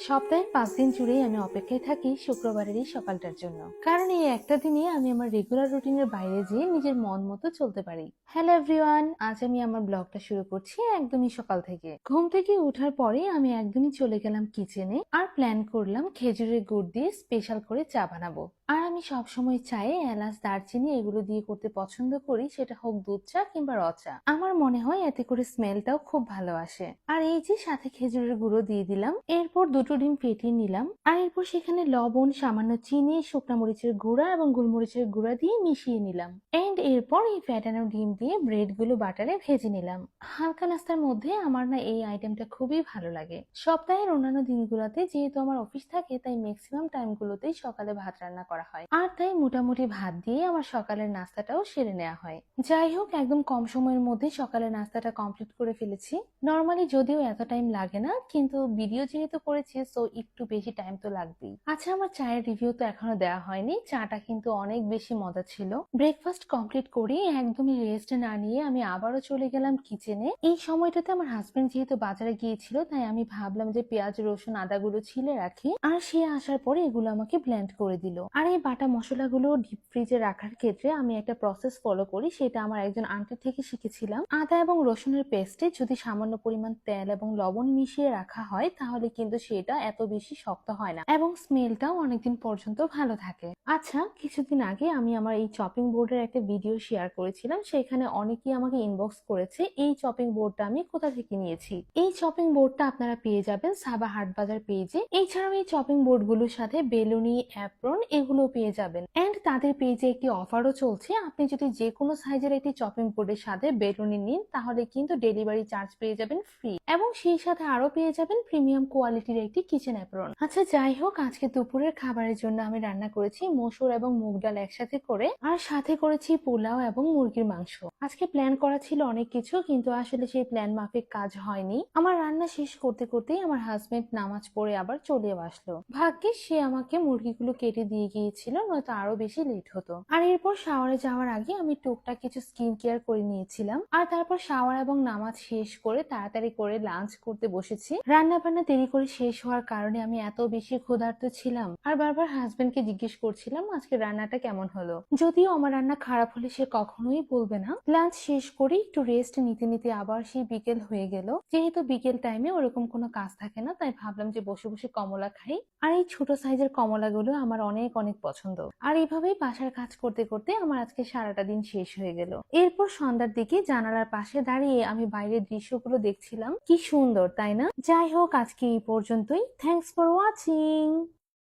সপ্তাহে 5 দিন জুড়েই আমি অপেক্ষায় থাকি শুক্রবারের এই সকালটার জন্য, কারণ এই একটা দিনে আমি আমার রেগুলার রুটিনের বাইরে যেয়ে নিজের মন মতো চলতে পারি। হ্যালো এভরিওয়ান, আজ আমি আমার ব্লগটা শুরু করছি একদমই সকাল থেকে। ঘুম থেকে ওঠার পরে আমি একদমই চলে গেলাম কিচেনে আর প্ল্যান করলাম খেজুরের গুড় দিয়ে স্পেশাল করে চা বানাবো। আর আমি সবসময় চায়ে এলাচ, দারচিনি এগুলো দিয়ে করতে পছন্দ করি, সেটা হোক দুধ চা কিংবা র চা। আমার মনে হয় এতে করে স্মেলটাও খুব ভালো আসে। আর এই যে সাথে খেজুরের গুঁড়ো দিয়ে দিলাম, এরপর দুটো ডিম ফেটিয়ে নিলাম, আর এরপর সেখানে লবণ, সামান্য চিনি, শুকনা মরিচের গুঁড়া এবং গোলমরিচের গুঁড়া দিয়ে মিশিয়ে নিলাম। এন্ড এরপর এই ফ্যাটানো ডিম দিয়ে ব্রেড গুলো বাটারে ভেজে নিলাম। হালকা নাস্তার মধ্যে আমার না এই আইটেমটা খুবই ভালো লাগে। সপ্তাহের অন্যান্য দিনগুলোতে যেহেতু আমার অফিস থাকে, তাই ম্যাক্সিমাম টাইমগুলোতেই সকালে ভাত রান্না করা হয়, আর তাই মোটামুটি ভাত দিয়ে আমার সকালের নাস্তাটাও সেরে নেওয়া হয়। যাই হোক, একদম কম সময়ের মধ্যে সকালের নাস্তাটা কমপ্লিট করে ফেলেছি। নর্মালি যদিও এত টাইম লাগে না, কিন্তু ভিডিও যেহেতু করেছি সো একটু বেশি টাইম তো লাগবেই। আচ্ছা, আমার চায়ের রিভিউ তো এখনো দেওয়া হয়নি। চাটা কিন্তু অনেক বেশি মজা ছিল। ব্রেকফাস্ট কমপ্লিট করে একদমই রেস্ট না নিয়ে আমি আবারও চলে গেলাম কিচেনে। এই সময়টাতে আমার হাজবেন্ড যেহেতু বাজারে গিয়েছিল, তাই আমি ভাবলাম যে পেঁয়াজ, রসুন, আদাগুলো ছিলে রাখি, আর সে আসার পরে এগুলো আমাকে ব্লেন্ড করে দিল। আর এই বাটা মশলাগুলো ডিপ ফ্রিজে রাখার ক্ষেত্রে আমি একটা প্রসেস ফলো করি, সেটা আমার একজন আন্টি থেকে শিখেছিলাম। আদা এবং রসুনের পেস্টে যদি সামান্য পরিমাণ তেল এবং লবণ মিশিয়ে রাখা হয়, তাহলে কিন্তু সেটা এত বেশি শক্ত হয় না এবং স্মেলটাও অনেকদিন পর্যন্ত ভালো থাকে। আচ্ছা, কিছুদিন আগে আমি আমার এই চপিং বোর্ডের একটা ভিডিও শেয়ার করেছিলাম, সেখানে অনেকেই আমাকে ইনবক্স করেছে এই চপিং বোর্ডটা আমি কোথা থেকে নিয়েছি। এই চপিং বোর্ডটা আপনারা পেয়ে যাবেন সাবা হাট বাজার পেজে। এছাড়াও এই চপিং বোর্ড গুলোর সাথে বেলুনি, অ্যাপ্রন এগুলো পেয়ে যাবেন। এন্ড তাদের পেজে একটি অফারও চলছে, আপনি যদি যে কোনো সাইজের একটি চপিং বোর্ডের সাথে বেলুনি নিন, তাহলে কিন্তু ডেলিভারি চার্জ পেয়ে যাবেন ফ্রি, এবং সেই সাথে আরো পেয়ে যাবেন প্রিমিয়াম কোয়ালিটির একটি কিচেন অ্যাপ্রন। আচ্ছা যাই হোক, আজকে দুপুরের খাবারের জন্য আমি রান্না করেছি মসুর এবং মুগ ডাল একসাথে করে, আর সাথে করেছি পোলাও এবং মুরগির মাংস। আজকে প্ল্যান করা ছিল অনেক কিছু, কিন্তু আসলে সেই প্ল্যান মাফিক কাজ হয়নি। আমার রান্না শেষ করতে করতেই আমার হাজবেন্ড নামাজ পড়ে আবার চলে আসলো। ভাগ্যিস সে আমাকে মুরগিগুলো কেটে দিয়ে গিয়েছিল, নয়তো আরো বেশি লেট হতো। আর এরপর শাওয়ারে যাওয়ার আগে আমি টুকটাক কিছু স্কিন কেয়ার করে নিয়েছিলাম, আর তারপর শাওয়ার এবং নামাজ শেষ করে তাড়াতাড়ি করে লাঞ্চ করতে বসেছি। রান্না বান্না দেরি করে শেষ হওয়ার কারণে আমি এত বেশি ক্ষুধার্ত ছিলাম, আর বারবার হাজবেন্ডকে জিজ্ঞেস করছিলাম আজকে রান্নাটা কেমন হলো। যদিও আমার রান্না খারাপ হলে সে কখনোই বলবে না। লাঞ্চ শেষ করে একটু রেস্ট নিতে নিতে আবার সেই বিকেল হয়ে গেল। যেহেতু বিকেল টাইমে ওরকম কোনো কাজ থাকে না, তাই ভাবলাম যে বসে বসে কমলা খাই। আর এই ছোট সাইজের কমলাগুলো আমার অনেক অনেক পছন্দ। আর এইভাবেই বাসার কাজ করতে করতে আমার আজকে সারাটা দিন শেষ হয়ে গেল। এরপর সন্ধ্যার দিকে জানালার পাশে দাঁড়িয়ে আমি বাইরের দৃশ্যগুলো দেখছিলাম। কি সুন্দর, তাই না? যাই হোক, আজকে এই পর্যন্তই। Thanks for watching.